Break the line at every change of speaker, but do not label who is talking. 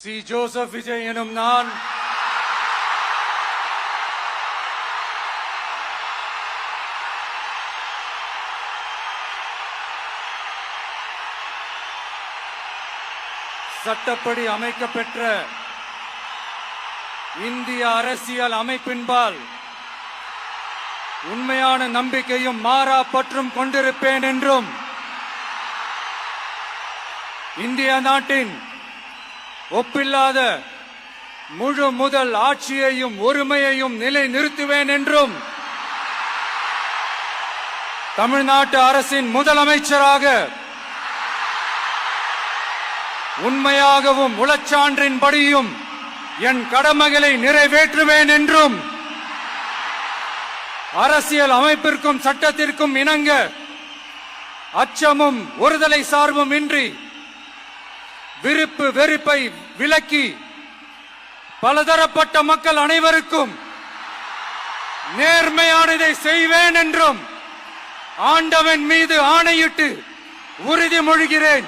C. Joseph Vijay எனும் நான் சட்டப்படி அமைக்கப்பெற்ற இந்திய அரசியல் அமைப்பின்பால் உண்மையான நம்பிக்கையும் மாறா பற்றும் கொண்டிருப்பேன் என்றும் இந்திய நாட்டின் ஒப்பில்லாத முழு முதல் ஆட்சியையும் ஒருமையையும் நிலை நிறுத்துவேன் என்றும் தமிழ்நாட்டு அரசின் முதலமைச்சராக உண்மையாகவும் உளச்சான்றின்படியும் என் கடமைகளை நிறைவேற்றுவேன் என்றும் அரசியல் அமைப்பிற்கும் சட்டத்திற்கும் இணங்க அச்சமும் ஒருதலை சார்பும் இன்றி விருப்பு வெறுப்பை விலக்கி பலதரப்பட்ட மக்கள் அனைவருக்கும் நேர்மையானதை செய்வேன் என்றும் ஆண்டவன் மீது ஆணையிட்டு உறுதிமொழிகிறேன்.